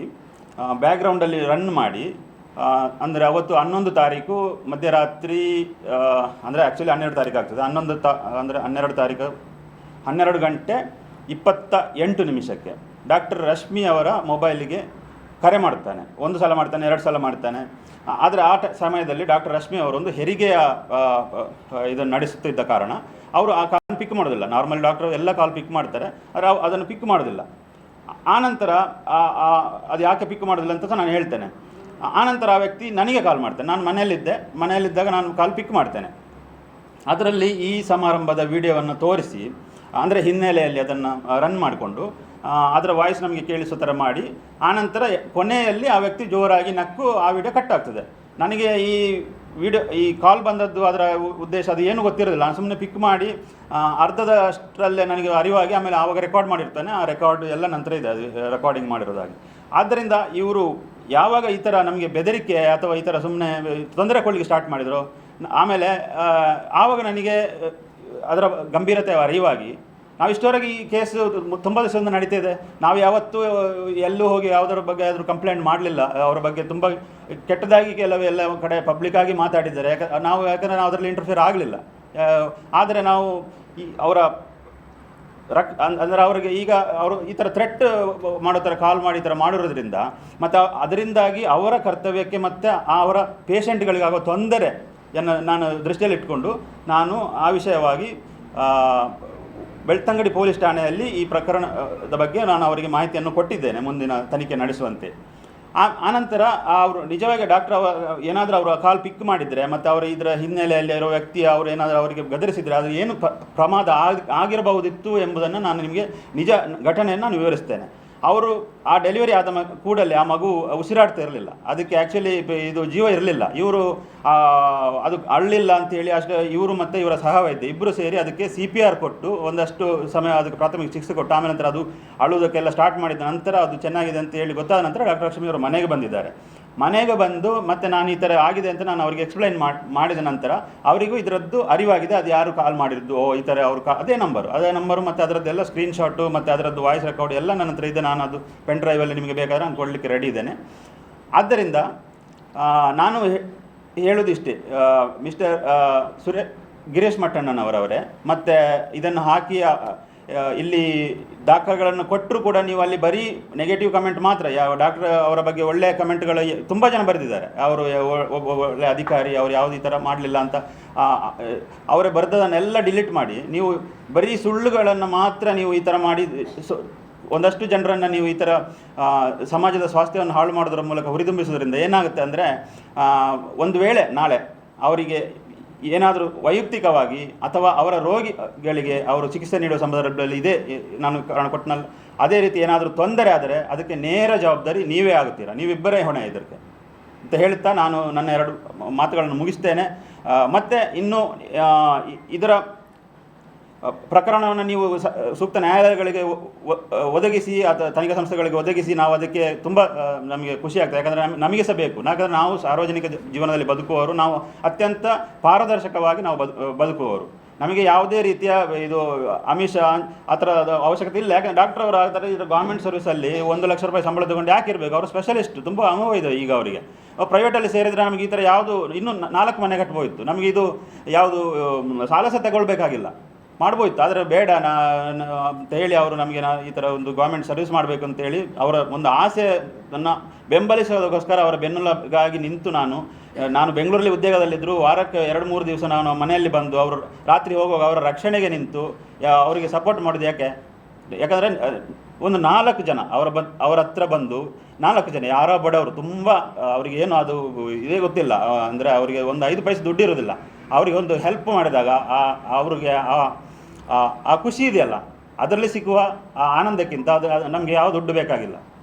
ಬ್ಯಾಕ್ಗ್ರೌಂಡಲ್ಲಿ ರನ್ ಮಾಡಿ, ಅಂದರೆ ಅವತ್ತು 11 ತಾರೀಕು ಮಧ್ಯರಾತ್ರಿ, ಅಂದರೆ ಆ್ಯಕ್ಚುಲಿ 12 ತಾರೀಕು ಆಗ್ತದೆ, ಅಂದರೆ 12 ತಾರೀಕು 12 ಗಂಟೆ 28 ನಿಮಿಷಕ್ಕೆ ಡಾಕ್ಟರ್ ರಶ್ಮಿ ಅವರ ಮೊಬೈಲಿಗೆ ಕರೆ ಮಾಡ್ತಾನೆ. 1 ಸಲ ಮಾಡ್ತಾನೆ, 2 ಸಲ ಮಾಡ್ತಾನೆ. ಆದರೆ ಆ ಸಮಯದಲ್ಲಿ ಡಾಕ್ಟರ್ ರಶ್ಮಿ ಅವರೊಂದು ಹೆರಿಗೆಯ ಇದನ್ನು ನಡೆಸುತ್ತಿದ್ದ ಕಾರಣ ಅವರು ಆ ಕಾಲ್ ಪಿಕ್ ಮಾಡೋದಿಲ್ಲ. ನಾರ್ಮಲ್ ಡಾಕ್ಟರ್ ಎಲ್ಲ ಕಾಲ್ ಪಿಕ್ ಮಾಡ್ತಾರೆ, ಆದರೆ ಅದನ್ನು ಪಿಕ್ ಮಾಡೋದಿಲ್ಲ. ಆನಂತರ ಅದು ಯಾಕೆ ಪಿಕ್ ಮಾಡೋದಿಲ್ಲ ಅಂತ ನಾನು ಹೇಳ್ತೇನೆ. ಆನಂತರ ಆ ವ್ಯಕ್ತಿ ನನಗೆ ಕಾಲ್ ಮಾಡ್ತಾನೆ. ನಾನು ಮನೆಯಲ್ಲಿದ್ದಾಗ ನಾನು ಕಾಲ್ ಪಿಕ್ ಮಾಡ್ತೇನೆ. ಅದರಲ್ಲಿ ಈ ಸಮಾರಂಭದ ವಿಡಿಯೋವನ್ನು ತೋರಿಸಿ, ಅಂದರೆ ಹಿನ್ನೆಲೆಯಲ್ಲಿ ಅದನ್ನು ರನ್ ಮಾಡಿಕೊಂಡು ಅದರ ವಾಯ್ಸ್ ನಮಗೆ ಕೇಳಿಸೋ ಥರ ಮಾಡಿ, ಆನಂತರ ಕೊನೆಯಲ್ಲಿ ಆ ವ್ಯಕ್ತಿ ಜೋರಾಗಿ ನಕ್ಕು ಆ ವಿಡಿಯೋ ಕಟ್ ಆಗ್ತದೆ. ನನಗೆ ಈ ಕಾಲ್ ಬಂದದ್ದು ಅದರ ಉದ್ದೇಶ ಅದು ಏನು ಗೊತ್ತಿರೋದಿಲ್ಲ. ನಾನು ಸುಮ್ಮನೆ ಪಿಕ್ ಮಾಡಿ ಅರ್ಧದಷ್ಟರಲ್ಲೇ ನನಗೆ ಅರಿವಾಗಿ ಆಮೇಲೆ ಆವಾಗ ರೆಕಾರ್ಡ್ ಮಾಡಿರ್ತಾನೆ. ಆ ರೆಕಾರ್ಡ್ ಎಲ್ಲ ನಂತರ ಇದೆ, ಅದು ರೆಕಾರ್ಡಿಂಗ್ ಮಾಡಿರೋದಾಗಿ. ಆದ್ದರಿಂದ ಇವರು ಯಾವಾಗ ಈ ಥರ ನಮಗೆ ಬೆದರಿಕೆ ಅಥವಾ ಈ ಥರ ಸುಮ್ಮನೆ ತೊಂದರೆ ಕೊಡಲಿಕ್ಕೆ ಸ್ಟಾರ್ಟ್ ಮಾಡಿದರು, ಆಮೇಲೆ ಆವಾಗ ನನಗೆ ಅದರ ಗಂಭೀರತೆ ಅರಿವಾಗಿ, ನಾವು ಇಷ್ಟವರೆಗೆ ಈ ಕೇಸು ತುಂಬ ದಿವಸದಿಂದ ನಡೀತಿದೆ, ನಾವು ಯಾವತ್ತೂ ಎಲ್ಲೂ ಹೋಗಿ ಯಾವುದರ ಬಗ್ಗೆ ಆದರೂ ಕಂಪ್ಲೇಂಟ್ ಮಾಡಲಿಲ್ಲ. ಅವರ ಬಗ್ಗೆ ತುಂಬ ಕೆಟ್ಟದಾಗಿ ಎಲ್ಲ ಕಡೆ ಪಬ್ಲಿಕ್ಕಾಗಿ ಮಾತಾಡಿದ್ದಾರೆ. ಯಾಕಂದರೆ ನಾವು ಅದರಲ್ಲಿ ಇಂಟರ್ಫಿಯರ್ ಆಗಲಿಲ್ಲ. ಆದರೆ ನಾವು ಅವರ ಅಂದರೆ ಅವರಿಗೆ ಈಗ ಅವರು ಈ ಥರ ಥ್ರೆಟ್ ಮಾಡೋ ಥರ ಕಾಲ್ ಮಾಡಿ ಈ ಥರ ಮಾಡಿರೋದ್ರಿಂದ, ಮತ್ತು ಅದರಿಂದಾಗಿ ಅವರ ಕರ್ತವ್ಯಕ್ಕೆ ಮತ್ತು ಅವರ ಪೇಷಂಟ್ಗಳಿಗಾಗೋ ತೊಂದರೆಯನ್ನು ನಾನು ದೃಷ್ಟಿಯಲ್ಲಿಟ್ಕೊಂಡು ನಾನು ಆ ವಿಷಯವಾಗಿ ಬೆಳ್ತಂಗಡಿ ಪೊಲೀಸ್ ಠಾಣೆಯಲ್ಲಿ ಈ ಪ್ರಕರಣದ ಬಗ್ಗೆ ನಾನು ಅವರಿಗೆ ಮಾಹಿತಿಯನ್ನು ಕೊಟ್ಟಿದ್ದೇನೆ, ಮುಂದಿನ ತನಿಖೆ ನಡೆಸುವಂತೆ. ಆನಂತರ ಅವರು ನಿಜವಾಗಿ ಡಾಕ್ಟರ್ ಏನಾದರೂ ಅವರು ಕಾಲ್ ಪಿಕ್ ಮಾಡಿದರೆ ಮತ್ತು ಅವರ ಇದರ ಹಿನ್ನೆಲೆಯಲ್ಲಿ ಇರೋ ವ್ಯಕ್ತಿ ಅವರು ಏನಾದರೂ ಅವರಿಗೆ ಗದರಿಸಿದರೆ ಅದು ಏನು ಪ್ರಮಾದ ಆಗಿರಬಹುದಿತ್ತು ಎಂಬುದನ್ನು ನಾನು ನಿಮಗೆ ನಿಜ ಘಟನೆಯನ್ನು ನಾನು ವಿವರಿಸ್ತೇನೆ. ಅವರು ಆ ಡೆಲಿವರಿ ಆದ ಕೂಡಲೇ ಆ ಮಗು ಉಸಿರಾಡ್ತಾ ಇರಲಿಲ್ಲ. ಅದಕ್ಕೆ ಆ್ಯಕ್ಚುಲಿ ಇದು ಜೀವ ಇರಲಿಲ್ಲ. ಇವರು ಅದು ಅಳ್ಳಿಲ್ಲ ಅಂತೇಳಿ ಅಷ್ಟು ಇವರು ಮತ್ತು ಇವರ ಸಹವೈದ್ಯ ಇಬ್ಬರು ಸೇರಿ ಅದಕ್ಕೆ CPR ಕೊಟ್ಟು ಒಂದಷ್ಟು ಸಮಯ ಅದಕ್ಕೆ ಪ್ರಾಥಮಿಕ ಚಿಕಿತ್ಸೆ ಕೊಟ್ಟು, ಆಮೇಲೆ ನಂತರ ಅದು ಅಳುವುದಕ್ಕೆಲ್ಲ ಸ್ಟಾರ್ಟ್ ಮಾಡಿದ ನಂತರ ಅದು ಚೆನ್ನಾಗಿದೆ ಅಂತ ಹೇಳಿ ಗೊತ್ತಾದ ನಂತರ ಡಾಕ್ಟರ್ ಲಕ್ಷ್ಮಿ ಅವರು ಮನೆಗೆ ಬಂದಿದ್ದಾರೆ. ಮನೆಗೆ ಬಂದು ಮತ್ತು ನಾನು ಈ ಥರ ಆಗಿದೆ ಅಂತ ನಾನು ಅವರಿಗೆ ಎಕ್ಸ್ಪ್ಲೈನ್ ಮಾಡಿದ ನಂತರ ಅವರಿಗೂ ಇದರದ್ದು ಅರಿವಾಗಿದೆ. ಅದು ಯಾರು ಕಾಲ್ ಮಾಡಿದ್ದು, ಈ ಥರ ಅವರು ಅದೇ ನಂಬರು ಮತ್ತು ಅದರದ್ದೆಲ್ಲ ಸ್ಕ್ರೀನ್ಶಾಟು ಮತ್ತು ಅದರದ್ದು ವಾಯ್ಸ್ ರೆಕಾರ್ಡ್ ಎಲ್ಲ ನನ್ನ ಹತ್ರ ಇದೆ. ನಾನು ಅದು ಪೆನ್ ಡ್ರೈವಲ್ಲಿ ನಿಮಗೆ ಬೇಕಾದ್ರೆ ನಾನು ಕೊಡಲಿಕ್ಕೆ ರೆಡಿ ಇದ್ದೇನೆ. ಆದ್ದರಿಂದ ನಾನು ಹೇಳೋದಿಷ್ಟೇ, ಮಿಸ್ಟರ್ ಗಿರೀಶ್ ಮಟ್ಟಣ್ಣನವರವರೇ, ಮತ್ತು ಇದನ್ನು ಹಾಕಿ ಇಲ್ಲಿ ದಾಖಲೆಗಳನ್ನು ಕೊಟ್ಟರೂ ಕೂಡ ನೀವು ಅಲ್ಲಿ ಬರೀ ನೆಗೆಟಿವ್ ಕಮೆಂಟ್ ಮಾತ್ರ, ಯಾವ ಡಾಕ್ಟರ್ ಅವರ ಬಗ್ಗೆ ಒಳ್ಳೆಯ ಕಮೆಂಟ್ಗಳು ತುಂಬ ಜನ ಬರೆದಿದ್ದಾರೆ. ಅವರು ಒಳ್ಳೆಯ ಅಧಿಕಾರಿ, ಅವರು ಯಾವುದು ಈ ಥರ ಮಾಡಲಿಲ್ಲ ಅಂತ ಅವರೇ ಬರೆದದನ್ನೆಲ್ಲ ಡಿಲೀಟ್ ಮಾಡಿ ನೀವು ಬರೀ ಸುಳ್ಳುಗಳನ್ನು ಮಾತ್ರ ನೀವು ಈ ಥರ ಮಾಡಿ ಒಂದಷ್ಟು ಜನರನ್ನು ನೀವು ಈ ಥರ ಸಮಾಜದ ಸ್ವಾಸ್ಥ್ಯವನ್ನು ಹಾಳು ಮಾಡೋದ್ರ ಮೂಲಕ ಹುರಿದುಂಬಿಸೋದ್ರಿಂದ ಏನಾಗುತ್ತೆ ಅಂದರೆ, ಒಂದು ವೇಳೆ ನಾಳೆ ಅವರಿಗೆ ಏನಾದರೂ ವೈಯಕ್ತಿಕವಾಗಿ ಅಥವಾ ಅವರ ರೋಗಿಗಳಿಗೆ ಅವರು ಚಿಕಿತ್ಸೆ ನೀಡುವ ಸಂದರ್ಭದಲ್ಲಿ ನಾನು ಕಾರಣ ಕೊಟ್ಟನಲ್ಲ, ಅದೇ ರೀತಿ ಏನಾದರೂ ತೊಂದರೆ ಆದರೆ ಅದಕ್ಕೆ ನೇರ ಜವಾಬ್ದಾರಿ ನೀವೇ ಆಗುತ್ತೀರಾ, ನೀವಿಬ್ಬರೇ ಹೊಣೆ ಇದಕ್ಕೆ ಅಂತ ಹೇಳುತ್ತಾ ನಾನು ನನ್ನ 2 ಮಾತುಗಳನ್ನು ಮುಗಿಸ್ತೇನೆ. ಮತ್ತು ಇನ್ನೂ ಇದರ ಪ್ರಕರಣವನ್ನು ನೀವು ಸೂಕ್ತ ನ್ಯಾಯಾಲಯಗಳಿಗೆ ಒದಗಿಸಿ ಅಥವಾ ತನಿಖಾ ಸಂಸ್ಥೆಗಳಿಗೆ ಒದಗಿಸಿ ನಾವು ಅದಕ್ಕೆ ತುಂಬ ನಮಗೆ ಖುಷಿ ಆಗ್ತದೆ. ಯಾಕಂದರೆ ನಮಗೆ ಸಹ ಬೇಕು. ಯಾಕಂದರೆ ನಾವು ಸಾರ್ವಜನಿಕ ಜೀವನದಲ್ಲಿ ಬದುಕುವವರು, ನಾವು ಅತ್ಯಂತ ಪಾರದರ್ಶಕವಾಗಿ ನಾವು ಬದುಕುವವರು. ನಮಗೆ ಯಾವುದೇ ರೀತಿಯ ಇದು ಆಮಿಷ ಆ ಥರದ ಅವಶ್ಯಕತೆ ಇಲ್ಲ. ಯಾಕಂದರೆ ಡಾಕ್ಟರ್ ಅವರು ಆ ಥರ ಇದು ಗೌರ್ಮೆಂಟ್ ಸರ್ವಿಸಲ್ಲಿ 1 ಲಕ್ಷ ರೂಪಾಯಿ ಸಂಬಳ ತೊಗೊಂಡು ಯಾಕೆ ಇರಬೇಕು? ಅವರು ಸ್ಪೆಷಲಿಸ್ಟ್, ತುಂಬ ಅನುಭವ ಇದೆ ಈಗ ಅವರಿಗೆ. ಪ್ರೈವೇಟಲ್ಲಿ ಸೇರಿದರೆ ನಮಗೆ ಈ ಥರ ಯಾವುದು ಇನ್ನೂ 4 ಮನೆ ಕಟ್ಬೋಯಿತ್ತು, ನಮಗೆ ಇದು ಯಾವುದು ಸಾಲ ಸಹ ತಗೊಳ್ಬೇಕಾಗಿಲ್ಲ, ಮಾಡ್ಬೋಯಿತ್ತು. ಆದರೆ ಬೇಡ ಅಂತ ಹೇಳಿ ಅವರು ನಮಗೆ ಈ ಥರ ಒಂದು ಗೌರ್ಮೆಂಟ್ ಸರ್ವಿಸ್ ಮಾಡಬೇಕು ಅಂತೇಳಿ ಅವರ ಒಂದು ಆಸೆಯನ್ನು ಬೆಂಬಲಿಸೋದಕ್ಕೋಸ್ಕರ ಅವರ ಬೆನ್ನೆಲುಬಾಗಿ ನಿಂತು ನಾನು ಬೆಂಗಳೂರಲ್ಲಿ ಉದ್ಯೋಗದಲ್ಲಿದ್ದರೂ ವಾರಕ್ಕೆ 2-3 ದಿವಸ ನಾನು ಮನೆಯಲ್ಲಿ ಬಂದು ಅವರು ರಾತ್ರಿ ಹೋಗುವಾಗ ಅವರ ರಕ್ಷಣೆಗೆ ನಿಂತು ಅವರಿಗೆ ಸಪೋರ್ಟ್ ಮಾಡೋದು. ಯಾಕಂದರೆ ಒಂದು 4 ಜನ ಅವರ ಹತ್ರ ಬಂದು 4 ಜನ ಯಾರೋ ಬಡವರು, ತುಂಬ ಅವರಿಗೆ ಏನು ಅದು ಇದೇ ಗೊತ್ತಿಲ್ಲ, ಅಂದರೆ ಅವರಿಗೆ ಒಂದು 5 ಪೈಸೆ ದುಡ್ಡು ಇರೋದಿಲ್ಲ. ಅವರಿಗೆ ಒಂದು ಹೆಲ್ಪ್ ಮಾಡಿದಾಗ ಅವ್ರಿಗೆ ಆ ಖುಷಿ ಇದೆಯಲ್ಲ, ಅದರಲ್ಲಿ ಸಿಗುವ ಆ ಆನಂದಕ್ಕಿಂತ ಅದು ನಮಗೆ ಯಾವ ದುಡ್ಡು ಬೇಕಾಗಿಲ್ಲ.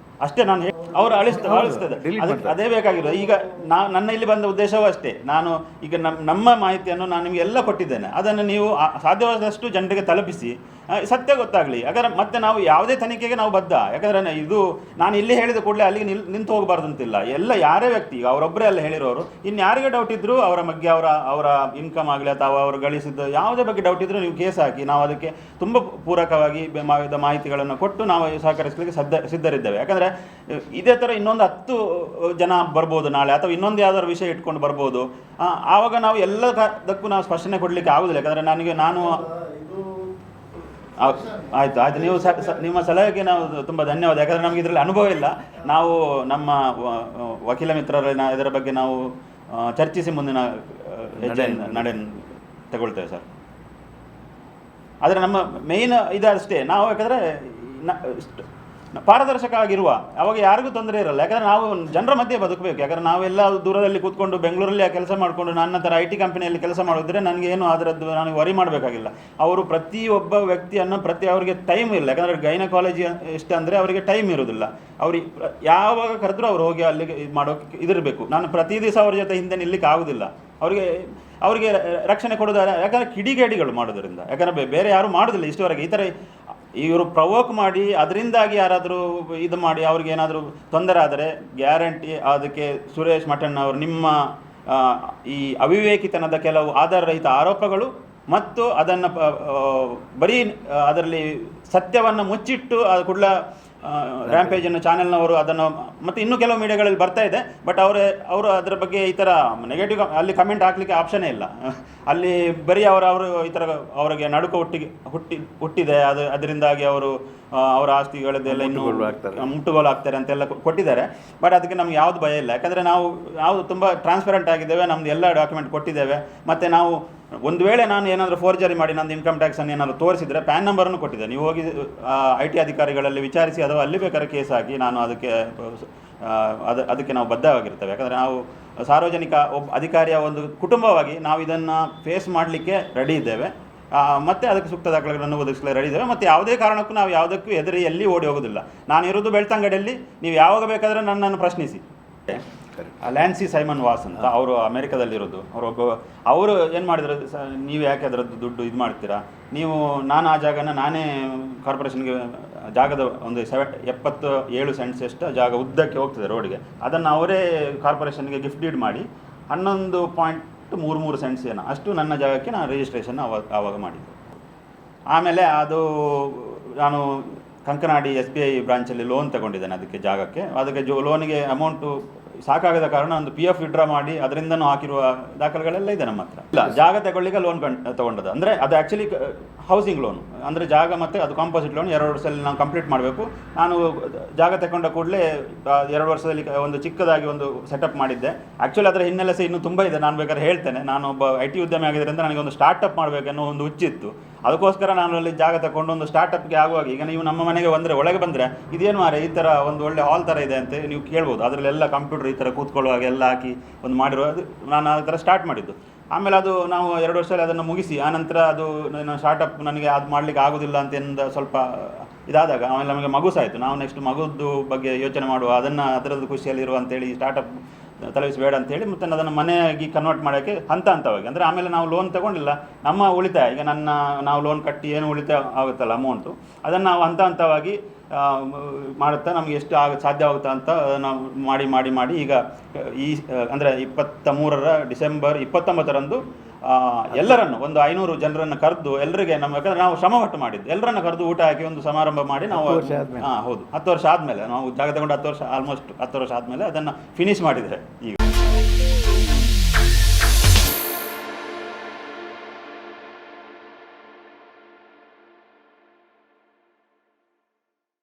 ಅಷ್ಟೇ ನಾನು ಅವರು ಅಳಿಸ್ತದೆ, ಅದೇ ಬೇಕಾಗಿರೋದು. ಈಗ ನನ್ನ ಇಲ್ಲಿ ಬಂದ ಉದ್ದೇಶವೂ ಅಷ್ಟೇ. ನಾನು ಈಗ ನಮ್ಮ ಮಾಹಿತಿಯನ್ನು ನಾನು ನಿಮಗೆ ಎಲ್ಲ ಕೊಟ್ಟಿದ್ದೇನೆ. ಅದನ್ನು ನೀವು ಸಾಧ್ಯವಾದಷ್ಟು ಜನರಿಗೆ ತಲುಪಿಸಿ ಸತ್ಯ ಗೊತ್ತಾಗಲಿ. ಯಾಕಂದರೆ ಮತ್ತೆ ನಾವು ಯಾವುದೇ ತನಿಖೆಗೆ ನಾವು ಬದ್ಧ. ಯಾಕಂದರೆ ಇದು ನಾನು ಇಲ್ಲಿ ಹೇಳಿದ ಕೂಡಲೇ ಅಲ್ಲಿಗೆ ನಿಂತು ಹೋಗಬಾರ್ದು ಅಂತಿಲ್ಲ. ಎಲ್ಲ ಯಾರೇ ವ್ಯಕ್ತಿ, ಈಗ ಅವರೊಬ್ಬರೇ ಅಲ್ಲ ಹೇಳಿರೋರು, ಇನ್ನು ಯಾರಿಗೆ ಡೌಟ್ ಇದ್ದರೂ ಅವರ ಬಗ್ಗೆ ಅವರ ಇನ್ಕಮ್ ಆಗಲಿ ಅಥವಾ ಅವರು ಗಳಿಸಿದ ಯಾವುದೇ ಬಗ್ಗೆ ಡೌಟ್ ಇದ್ದರೂ ನೀವು ಕೇಸ್ ಹಾಕಿ, ನಾವು ಅದಕ್ಕೆ ತುಂಬ ಪೂರಕವಾಗಿ ಮಾಹಿತಿಗಳನ್ನು ಕೊಟ್ಟು ನಾವು ಸಹಕರಿಸಲಿಕ್ಕೆ ಸಿದ್ಧರಿದ್ದೇವೆ. ಯಾಕಂದರೆ ಇದೇ ಥರ ಇನ್ನೊಂದು 10 ಜನ ಬರ್ಬೋದು ನಾಳೆ, ಅಥವಾ ಇನ್ನೊಂದು ಯಾವ್ದಾದ್ರು ವಿಷಯ ಇಟ್ಕೊಂಡು ಬರ್ಬೋದು. ಆವಾಗ ನಾವು ಎಲ್ಲದಕ್ಕೂ ನಾವು ಸ್ಪಷ್ಟನೆ ಕೊಡಲಿಕ್ಕೆ ಆಗೋದಿಲ್ಲ. ಯಾಕಂದರೆ ನಾನು ಆಯಿತು ನೀವು ನಿಮ್ಮ ಸಲಹೆಗೆ ನಾವು ತುಂಬ ಧನ್ಯವಾದ. ಯಾಕಂದರೆ ನಮಗೆ ಇದರಲ್ಲಿ ಅನುಭವ ಇಲ್ಲ. ನಾವು ನಮ್ಮ ವಕೀಲ ಮಿತ್ರರ ಇದರ ಬಗ್ಗೆ ನಾವು ಚರ್ಚಿಸಿ ಮುಂದಿನ ನಡೆ ತಗೊಳ್ತೇವೆ ಸರ್. ಆದರೆ ನಮ್ಮ ಮೇಯ್ನ್ ಇದಷ್ಟೇ, ನಾವು ಯಾಕಂದರೆ ಪಾರದರ್ಶಕ ಆಗಿರುವ, ಅವಾಗ ಯಾರಿಗೂ ತೊಂದರೆ ಇರಲ್ಲ. ಯಾಕಂದರೆ ನಾವು ಜನರ ಮಧ್ಯೆ ಬದುಕಬೇಕು. ಯಾಕಂದರೆ ನಾವೆಲ್ಲ ದೂರದಲ್ಲಿ ಕೂತ್ಕೊಂಡು ಬೆಂಗಳೂರಲ್ಲಿ ಕೆಲಸ ಮಾಡಿಕೊಂಡು ನನ್ನ ಥರ IT ಕಂಪನಿಯಲ್ಲಿ ಕೆಲಸ ಮಾಡಿದ್ರೆ ನನಗೇನು ಅದರದ್ದು ನನಗೆ ವರಿ ಮಾಡಬೇಕಾಗಿಲ್ಲ. ಅವರು ಪ್ರತಿಯೊಬ್ಬ ವ್ಯಕ್ತಿಯನ್ನು ಅವರಿಗೆ ಟೈಮ್ ಇಲ್ಲ. ಯಾಕಂದರೆ ಗೈನಕಾಲಜಿ ಎಷ್ಟಂದರೆ ಅವರಿಗೆ ಟೈಮ್ ಇರೋದಿಲ್ಲ. ಅವ್ರಿಗೆ ಯಾವಾಗ ಕರೆದ್ರೂ ಅವ್ರು ಹೋಗಿ ಅಲ್ಲಿಗೆ ಇದು ಮಾಡೋಕ್ಕೆ ಇದಿರಬೇಕು. ನಾನು ಪ್ರತಿ ದಿವಸ ಅವ್ರ ಜೊತೆ ಹಿಂದೆ ನಿಲ್ಲಕ್ಕೆ ಆಗೋದಿಲ್ಲ. ಅವರಿಗೆ ರಕ್ಷಣೆ ಕೊಡೋದಾರೆ. ಯಾಕಂದರೆ ಕಿಡಿಗೇಡಿಗಳು ಮಾಡೋದರಿಂದ, ಯಾಕಂದರೆ ಬೇರೆ ಯಾರೂ ಮಾಡೋದಿಲ್ಲ ಇಷ್ಟವರೆಗೆ. ಈ ಥರ ಇವರು ಪ್ರವೋಕ್ ಮಾಡಿ ಅದರಿಂದಾಗಿ ಯಾರಾದರೂ ಇದು ಮಾಡಿ ಅವ್ರಿಗೆ ಏನಾದರೂ ತೊಂದರೆ ಆದರೆ ಗ್ಯಾರಂಟಿ ಅದಕ್ಕೆ ಸುರೇಶ್ ಮಠಣ್ಣ ಅವರು ನಿಮ್ಮ ಈ ಅವಿವೇಕಿತನದ ಕೆಲವು ಆಧಾರರಹಿತ ಆರೋಪಗಳು ಮತ್ತು ಅದನ್ನು ಬರೀ ಅದರಲ್ಲಿ ಸತ್ಯವನ್ನು ಮುಚ್ಚಿಟ್ಟು ಅದು ಕೂಡಲ ರ್ಯಾಂಪೇಜ್ ಅನ್ನೋ ಚಾನೆಲ್ನವರು ಅದನ್ನು ಮತ್ತು ಇನ್ನೂ ಕೆಲವು ಮೀಡಿಯಾಗಳಲ್ಲಿ ಬರ್ತಾ ಇದೆ. ಬಟ್ ಅವರು ಅದರ ಬಗ್ಗೆ ಈ ಥರ ನೆಗೆಟಿವ್ ಅಲ್ಲಿ ಕಮೆಂಟ್ ಹಾಕಲಿಕ್ಕೆ ಆಪ್ಷನ್ನೇ ಇಲ್ಲ. ಅಲ್ಲಿ ಬರೀ ಅವರು ಈ ಥರ ಅವರಿಗೆ ನಡುಕ ಹುಟ್ಟಿದೆ, ಅದರಿಂದಾಗಿ ಅವರ ಆಸ್ತಿಗಳದ್ದೆಲ್ಲ ಇನ್ನೂ ಮುಟ್ಟುಗೋಲು ಆಗ್ತಾರೆ ಅಂತೆಲ್ಲ ಕೊಟ್ಟಿದ್ದಾರೆ. ಬಟ್ ಅದಕ್ಕೆ ನಮ್ಗೆ ಯಾವುದು ಭಯ ಇಲ್ಲ. ಯಾಕಂದರೆ ನಾವು ತುಂಬ ಟ್ರಾನ್ಸ್ಪರೆಂಟ್ ಆಗಿದ್ದೇವೆ. ನಮ್ಮದು ಎಲ್ಲ ಡಾಕ್ಯುಮೆಂಟ್ ಕೊಟ್ಟಿದ್ದೇವೆ. ಮತ್ತು ನಾವು ಒಂದು ವೇಳೆ ನಾನು ಏನಾದರೂ ಫೋರ್ಜರಿ ಮಾಡಿ ನಂದು ಇನ್ಕಮ್ ಟ್ಯಾಕ್ಸನ್ನು ಏನಾದರೂ ತೋರಿಸಿದರೆ ಪ್ಯಾನ್ ನಂಬರನ್ನು ಕೊಟ್ಟಿದ್ದೆ. ನೀವು ಹೋಗಿ IT ಅಧಿಕಾರಿಗಳಲ್ಲಿ ವಿಚಾರಿಸಿ ಅಥವಾ ಅಲ್ಲಿ ಬೇಕಾದ್ರೆ ಕೇಸ್ ಹಾಕಿ ನಾನು ಅದಕ್ಕೆ ನಾವು ಬದ್ಧವಾಗಿರ್ತೇವೆ. ಯಾಕಂದರೆ ನಾವು ಸಾರ್ವಜನಿಕ ಒಬ್ಬ ಅಧಿಕಾರಿಯ ಒಂದು ಕುಟುಂಬವಾಗಿ ನಾವು ಇದನ್ನು ಫೇಸ್ ಮಾಡಲಿಕ್ಕೆ ರೆಡಿ ಇದ್ದೇವೆ. ಮತ್ತು ಅದಕ್ಕೆ ಸೂಕ್ತ ದಾಖಲೆಗಳನ್ನು ಒದಗಿಸಲು ರೆಡಿ ಇದ್ದೇವೆ. ಮತ್ತು ಯಾವುದೇ ಕಾರಣಕ್ಕೂ ನಾವು ಯಾವುದಕ್ಕೂ ಎದುರಿ ಎಲ್ಲಿ ಓಡಿ ಹೋಗೋದಿಲ್ಲ. ನಾನು ಇರೋದು ಬೆಳ್ತಂಗಡಿಯಲ್ಲಿ. ನೀವು ಯಾವಾಗ ಬೇಕಾದರೆ ನನ್ನನ್ನು ಪ್ರಶ್ನಿಸಿ. ಲ್ಯಾನ್ಸಿ ಸೈಮನ್ ವಾಸ್ ಅಂತ ಅವರು ಅಮೆರಿಕದಲ್ಲಿರೋದು. ಅವರು ಏನು ಮಾಡಿದ್ರು, ನೀವು ಯಾಕೆ ಅದರದ್ದು ದುಡ್ಡು ಇದು ಮಾಡ್ತೀರಾ, ನಾನು ಆ ಜಾಗನ ನಾನೇ ಕಾರ್ಪೊರೇಷನ್ಗೆ ಜಾಗದ ಒಂದು 77 ಸೆಂಟ್ಸ್ ಎಷ್ಟು ಜಾಗ ಉದ್ದಕ್ಕೆ ಹೋಗ್ತದೆ ರೋಡ್ಗೆ, ಅದನ್ನು ಅವರೇ ಕಾರ್ಪೊರೇಷನ್ಗೆ ಗಿಫ್ಟ್ ಡೀಡ್ ಮಾಡಿ 11.33 ಸೆಂಟ್ಸ್ ಏನೋ ಅಷ್ಟು ನನ್ನ ಜಾಗಕ್ಕೆ ನಾನು ರಿಜಿಸ್ಟ್ರೇಷನ್ ಆವಾಗ ಮಾಡಿದ್ದೆ. ಆಮೇಲೆ ನಾನು ಕಂಕನಾಡಿ SBI ಬ್ರಾಂಚಲ್ಲಿ ಲೋನ್ ತಗೊಂಡಿದ್ದೇನೆ ಅದಕ್ಕೆ ಲೋನಿಗೆ ಅಮೌಂಟು ಸಾಕಾಗದ ಕಾರಣ ಒಂದು PF ವಿಡ್ರಾ ಮಾಡಿ ಅದರಿಂದನೂ ಹಾಕಿರುವ ದಾಖಲೆಗಳೆಲ್ಲ ಇದೆ ನಮ್ಮ ಹತ್ರ. ಇಲ್ಲ, ಜಾಗ ತಗೊಳ್ಳಿಕ್ಕೆ ಲೋನ್ ತಗೊಂಡದ್ದು. ಅಂದರೆ ಅದು ಆ್ಯಕ್ಚುಲಿ ಹೌಸಿಂಗ್ ಲೋನು, ಅಂದರೆ ಜಾಗ ಮತ್ತು ಅದು ಕಾಂಪೋಸಿಟ್ ಲೋನ್ 2 ವರ್ಷದಲ್ಲಿ ನಾವು ಕಂಪ್ಲೀಟ್ ಮಾಡಬೇಕು. ನಾನು ಜಾಗ ತಗೊಂಡ ಕೂಡಲೇ 2 ವರ್ಷದಲ್ಲಿ ಒಂದು ಚಿಕ್ಕದಾಗಿ ಒಂದು ಸೆಟಪ್ ಮಾಡಿದ್ದೆ. ಆ್ಯಕ್ಚುಲಿ ಅದರ ಹಿನ್ನೆಲೆ ಇನ್ನೂ ತುಂಬ ಇದೆ, ನಾನು ಬೇಕಾದ್ರೆ ಹೇಳ್ತೇನೆ. ನಾನು ಒಬ್ಬ IT ಉದ್ಯಮಿ ಆಗಿದ್ದರಿಂದ ನನಗೆ ಒಂದು ಸ್ಟಾರ್ಟಪ್ ಮಾಡಬೇಕನ್ನೋ ಒಂದು ಹುಚ್ಚಿತ್ತು. ಅದಕ್ಕೋಸ್ಕರ ನಾನು ಅಲ್ಲಿ ಜಾಗ ತಗೊಂಡು ಒಂದು ಸ್ಟಾರ್ಟಪ್ಗೆ ಆಗುವಾಗ, ಈಗ ನೀವು ನಮ್ಮ ಮನೆಗೆ ಒಳಗೆ ಬಂದರೆ ಇದೇನು ಮಾರೆ ಈ ಥರ ಒಂದು ಒಳ್ಳೆ ಹಾಲ್ ಥರ ಇದೆ ಅಂತ ನೀವು ಕೇಳ್ಬೋದು. ಅದರಲ್ಲೆಲ್ಲ ಕಂಪ್ಯೂಟರ್ ಈ ಥರ ಕೂತ್ಕೊಳ್ಳುವಾಗ ಎಲ್ಲ ಹಾಕಿ ಒಂದು ಮಾಡಿರುವ ನಾನು ಆ ಥರ ಸ್ಟಾರ್ಟ್ ಮಾಡಿದ್ದು. ಆಮೇಲೆ ಅದು ನಾವು 2 ವರ್ಷದಲ್ಲಿ ಅದನ್ನು ಮುಗಿಸಿ ಆನಂತರ ಅದು ಸ್ಟಾರ್ಟಪ್ ನನಗೆ ಅದು ಮಾಡಲಿಕ್ಕೆ ಆಗೋದಿಲ್ಲ ಅಂತ ಸ್ವಲ್ಪ ಇದಾದಾಗ ಆಮೇಲೆ ನಮಗೆ ಮಗು ಸಾಯಿತು. ನಾವು ನೆಕ್ಸ್ಟ್ ಮಗುದ್ದು ಬಗ್ಗೆ ಯೋಚನೆ ಮಾಡುವ, ಅದರದ್ದು ಖುಷಿಯಲ್ಲಿರುವ ಅಂತೇಳಿ ಸ್ಟಾರ್ಟಪ್ ತಲುಪಿಸಬೇಡ ಅಂತೇಳಿ ಮತ್ತು ಅದನ್ನು ಮನೆಯಾಗಿ ಕನ್ವರ್ಟ್ ಮಾಡೋಕ್ಕೆ ಹಂತವಾಗಿ. ಅಂದರೆ ಆಮೇಲೆ ನಾವು ಲೋನ್ ತಗೊಂಡಿಲ್ಲ, ನಮ್ಮ ಉಳಿತಾಯ ಈಗ ನಾವು ಲೋನ್ ಕಟ್ಟಿ ಏನು ಉಳಿತಾಯ ಆಗುತ್ತಲ್ಲ ಅಮೌಂಟು, ಅದನ್ನು ನಾವು ಹಂತವಾಗಿ ಮಾಡುತ್ತಾ ನಮಗೆ ಎಷ್ಟು ಸಾಧ್ಯವಾಗುತ್ತಾ ಅಂತ ನಾವು ಮಾಡಿ ಈಗ ಅಂದರೆ 23 ಡಿಸೆಂಬರ್ 29ರಂದು ಎಲ್ಲರನ್ನು ಒಂದು 500 ಜನರನ್ನು ಕರೆದು ಎಲ್ಲರಿಗೆ ಯಾಕಂದರೆ ನಾವು ಶ್ರಮಪಟ್ಟು ಮಾಡಿದ್ದು, ಎಲ್ಲರನ್ನು ಕರೆದು ಊಟ ಹಾಕಿ ಒಂದು ಸಮಾರಂಭ ಮಾಡಿ ನಾವು ಹೌದು 10 ವರ್ಷ ಆದಮೇಲೆ ನಾವು ಜಾಗ ತಗೊಂಡು 10 ವರ್ಷ ಆಲ್ಮೋಸ್ಟ್ 10 ವರ್ಷ ಆದಮೇಲೆ ಅದನ್ನು ಫಿನಿಶ್ ಮಾಡಿದರೆ ಈಗ